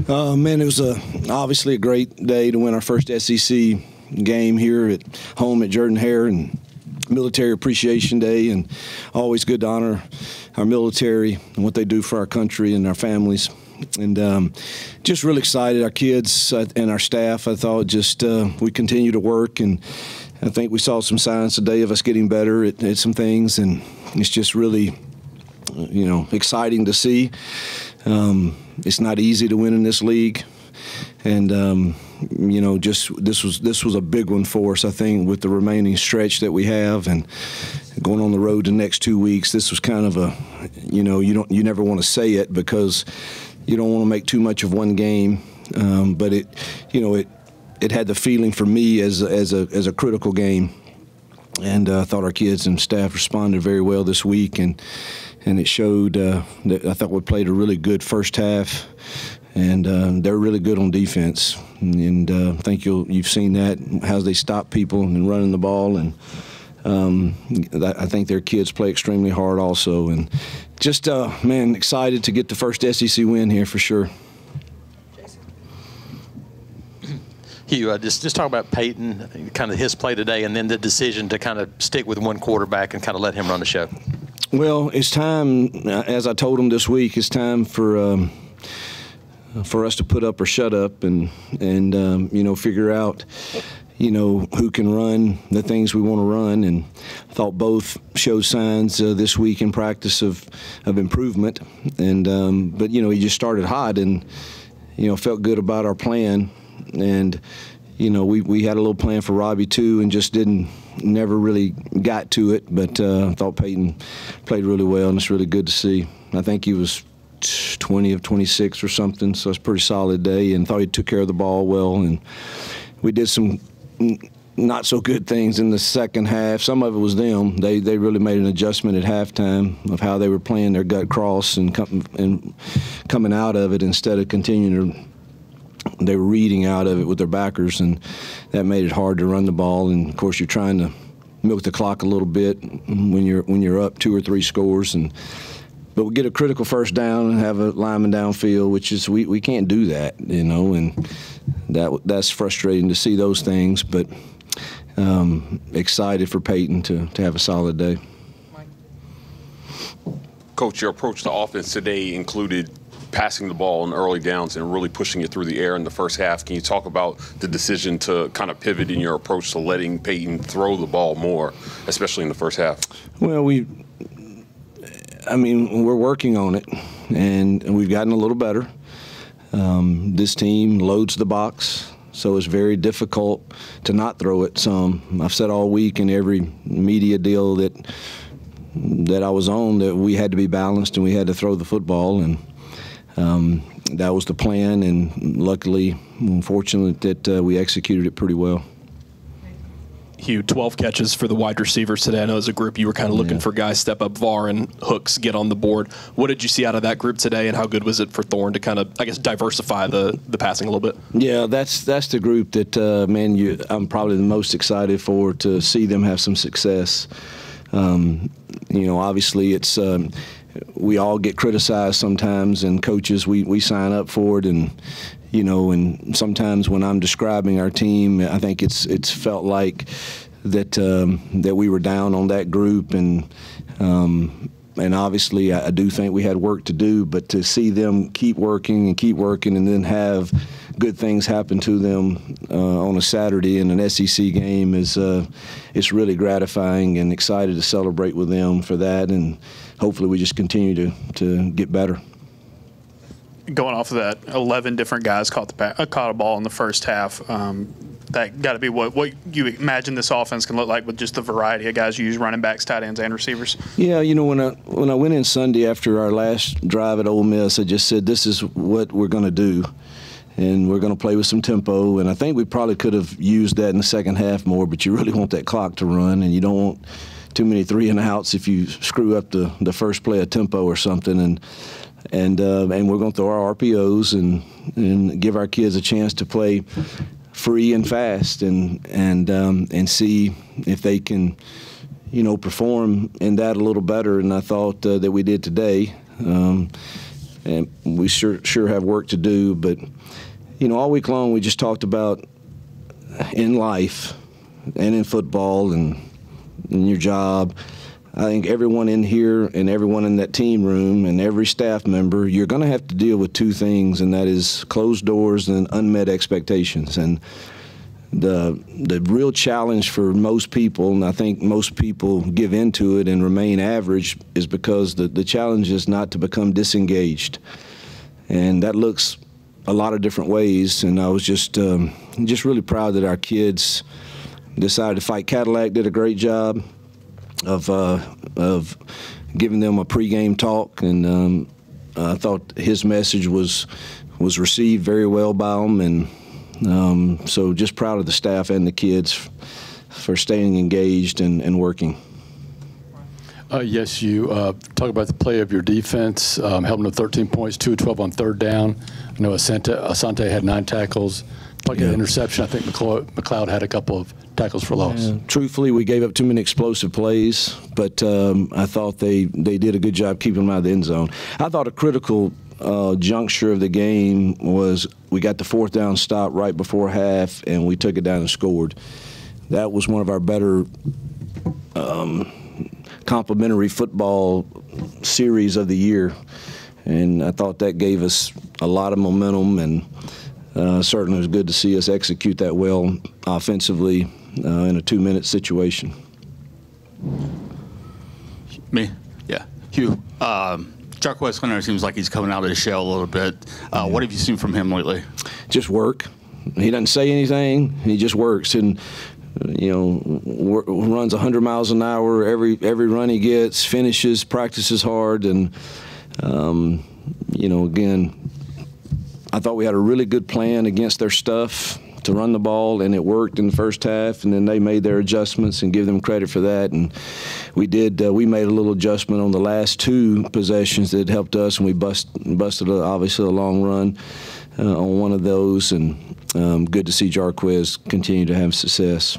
Man, it was obviously a great day to win our first SEC game here at home at Jordan-Hare, and Military Appreciation Day, and always good to honor our military and what they do for our country and our families. And just really excited, our kids and our staff. I thought just we continue to work, and I think we saw some signs today of us getting better at some things, and it's just really, exciting to see. It's not easy to win in this league, and just this was a big one for us. I think with the remaining stretch that we have and going on the road the next 2 weeks, this was kind of a, you never want to say it because you don't want to make too much of one game, but it had the feeling for me as a critical game, and I thought our kids and staff responded very well this week, and it showed that I thought we played a really good first half, and they're really good on defense, and I think you've seen that, how they stop people and running the ball, and I think their kids play extremely hard also, and just man, excited to get the first SEC win here for sure. Hugh, just talk about Peyton, kind of his play today, and then the decision to kind of stick with one quarterback and kind of let him run the show. Well, it's time, as I told him this week, it's time for us to put up or shut up, and figure out, who can run the things we want to run. And I thought both showed signs this week in practice of improvement. And but he just started hot, and felt good about our plan. And we had a little plan for Robbie too, and just never really got to it. But I thought Peyton played really well, and it's really good to see. I think he was 20 of 26 or something, so it's a pretty solid day, and thought he took care of the ball well. And we did some not so good things in the second half. Some of it was them. They really made an adjustment at halftime of how they were playing their gut cross and coming out of it instead of continuing to. They were reading out of it with their backers, and that made it hard to run the ball. And of course, you're trying to milk the clock a little bit when you're up 2 or 3 scores. But we get a critical first down and have a lineman downfield, which is we can't do that, and that's frustrating to see those things. But excited for Peyton to have a solid day. Coach, your approach to offense today included passing the ball in early downs and really pushing it through the air in the first half. Can you talk about the decision to kind of pivot in your approach to letting Peyton throw the ball more, especially in the first half? Well, we're working on it, and we've gotten a little better. This team loads the box, so it's very difficult to not throw it some. I've said all week in every media deal that I was on that we had to be balanced and we had to throw the football, and that was the plan, and luckily, unfortunately, that we executed it pretty well. Hugh, 12 catches for the wide receivers today. I know as a group you were kind of looking for guys step up, VAR and Hooks get on the board. What did you see out of that group today, and how good was it for Thorne to kind of, I guess, diversify the passing a little bit? Yeah, that's the group that, I'm probably the most excited for, to see them have some success. Obviously it's we all get criticized sometimes, and coaches, we sign up for it, and and sometimes when I'm describing our team, I think it's felt like that we were down on that group, and obviously I do think we had work to do, but to see them keep working and then have good things happen to them on a Saturday in an SEC game is it's really gratifying, and excited to celebrate with them for that, and hopefully we just continue to get better. Going off of that, 11 different guys caught a ball in the first half. That got to be what you imagine this offense can look like with just the variety of guys you use, running backs, tight ends, and receivers. Yeah, when I went in Sunday after our last drive at Ole Miss, I just said this is what we're going to do, and we're going to play with some tempo. And I think we probably could have used that in the second half more, but you really want that clock to run, and you don't want too many 3-and-outs if you screw up the first play of tempo or something. And we're going to throw our RPOs and give our kids a chance to play free and fast, and see if they can, perform in that a little better. And I thought that we did today. and we sure have work to do. But you know, all week long we just talked about in life and in football and in your job. I think everyone in here and everyone in that team room and every staff member, you're going to have to deal with two things, and that is closed doors and unmet expectations. And the real challenge for most people, and I think most people give into it and remain average, is because the challenge is not to become disengaged. And that looks a lot of different ways, and I was just really proud that our kids decided to fight. Cadillac did a great job of giving them a pregame talk, and I thought his message was received very well by them, and so just proud of the staff and the kids for staying engaged and working. Yes, you talk about the play of your defense, helping to 13 points, 2 of 12 on third down. I know Asante had 9 tackles. Like an interception, I think McLeod had a couple of tackles for loss. Truthfully, we gave up too many explosive plays, but I thought they did a good job keeping them out of the end zone. I thought a critical juncture of the game was we got the 4th down stop right before half, and we took it down and scored. That was one of our better complimentary football series of the year, and I thought that gave us a lot of momentum, and certainly it was good to see us execute that well offensively in a 2-minute situation. Me? Yeah. Hugh, Jarquez Hunter seems like he's coming out of his shell a little bit. What have you seen from him lately? Just work. He doesn't say anything. He just works, and you know, runs 100 miles an hour every run he gets, finishes, practices hard, and you know, again, I thought we had a really good plan against their stuff to run the ball, and it worked in the first half, and then they made their adjustments, and give them credit for that. And we did. We made a little adjustment on the last 2 possessions that helped us, and we busted obviously a long run on one of those, and good to see Jarquez continue to have success.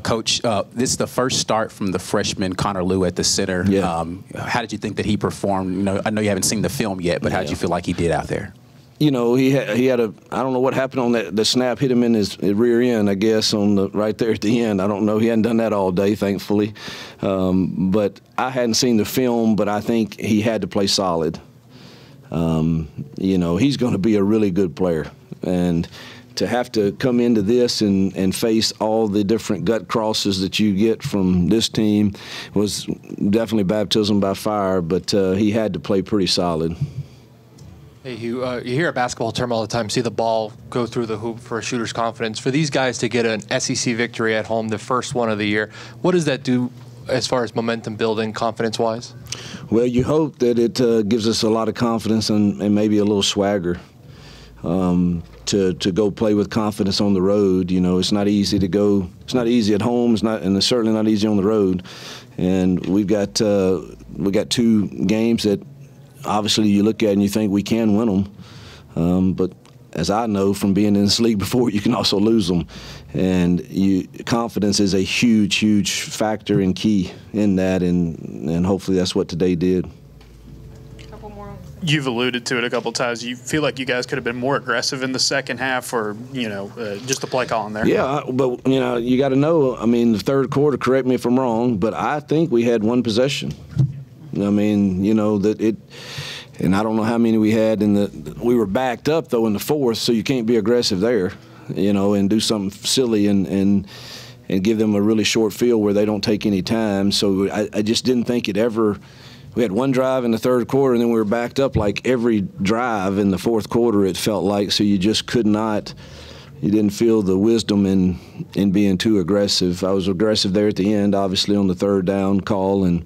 Coach, this is the first start from the freshman Connor Lew at the center. Yeah. How did you think that he performed? You know, I know you haven't seen the film yet, but how did you feel like he did out there? You know, he had a, I don't know what happened on that. The snap hit him in his rear end, I guess, on the right there at the end. I don't know. He hadn't done that all day, thankfully. But I hadn't seen the film, but I think he had to play solid. You know, he's going to be a really good player, and to have to come into this and face all the different gut crosses that you get from this team was definitely baptism by fire, but he had to play pretty solid. Hey, Hugh, you hear a basketball term all the time, see the ball go through the hoop for a shooter's confidence. For these guys to get an SEC victory at home, the first one of the year, what does that do as far as momentum building, confidence-wise? Well, you hope that it gives us a lot of confidence and maybe a little swagger. To go play with confidence on the road. You know, it's not easy to go. It's not easy at home. And it's certainly not easy on the road. And we got 2 games that obviously you look at and you think we can win them. But as I know from being in this league before, you can also lose them. And confidence is a huge, huge factor and key in that. And hopefully that's what today did. You've alluded to it a couple times. You feel like you guys could have been more aggressive in the second half, or just the play calling there. Yeah, but you got to know. I mean, the third quarter. Correct me if I'm wrong, but I think we had 1 possession. I mean, that it, and I don't know how many we had we were backed up though in the 4th, so you can't be aggressive there, and do something silly and give them a really short field where they don't take any time. So I just didn't think it ever. We had 1 drive in the 3rd quarter, and then we were backed up like every drive in the 4th quarter, it felt like. So you just could not, you didn't feel the wisdom in being too aggressive. I was aggressive there at the end, obviously, on the 3rd down call, and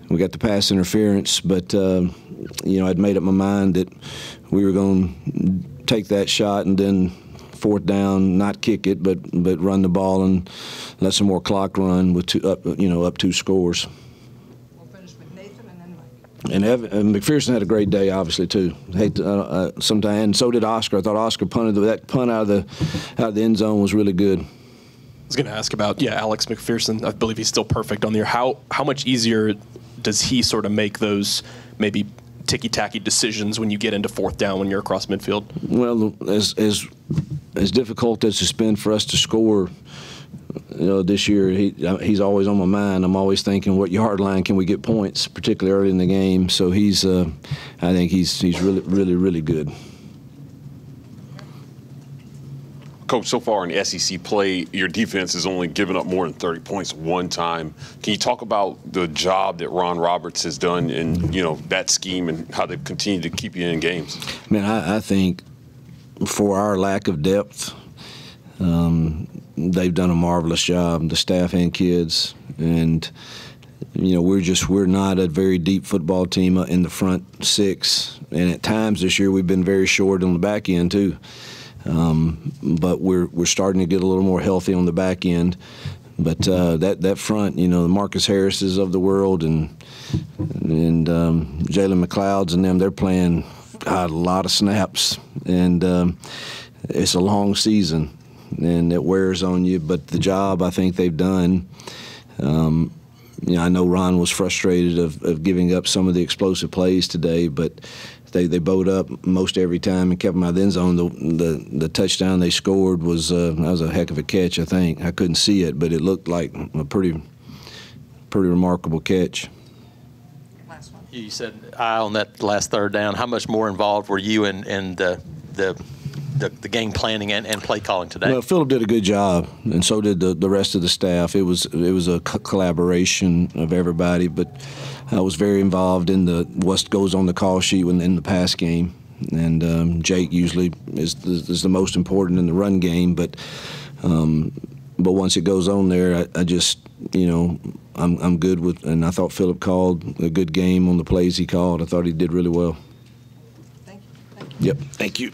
we got the pass interference. But, I'd made up my mind that we were going to take that shot and then 4th down, not kick it, but run the ball and let some more clock run with up 2 scores. And McPherson had a great day, obviously, too. Sometimes, and so did Oscar. I thought Oscar punted that punt out of the end zone was really good. I was going to ask about Alex McPherson. I believe he's still perfect on the year. How much easier does he sort of make those maybe ticky-tacky decisions when you get into fourth down when you're across midfield? Well, as difficult as it's been for us to score, this year he's always on my mind. I'm always thinking, what yard line can we get points, particularly early in the game. So I think he's really, really, really good. Coach, so far in SEC play, your defense has only given up more than 30 points one time. Can you talk about the job that Ron Roberts has done in that scheme and how they've continued to keep you in games? Man, I think for our lack of depth, they've done a marvelous job, the staff and kids. And we're not a very deep football team in the front six, and at times this year we've been very short on the back end too. But we're starting to get a little more healthy on the back end. But that front, the Marcus Harrises of the world and Jalen McLeod's and them, they're playing a lot of snaps, and it's a long season, and it wears on you. But the job I think they've done. I know Ron was frustrated of giving up some of the explosive plays today, but they bowed up most every time and kept them out of the end zone. The touchdown they scored was that was a heck of a catch. I think I couldn't see it, but it looked like a pretty remarkable catch. Last one. You said on that last third down. How much more involved were you in the game planning and play calling today? Well, Philip did a good job, and so did the rest of the staff. It was a collaboration of everybody, but I was very involved in what goes on the call sheet in the pass game, and Jake usually is the most important in the run game, but once it goes on there, I just I'm good with, and I thought Philip called a good game on the plays he called. I thought he did really well. Thank you. Yep. Thank you.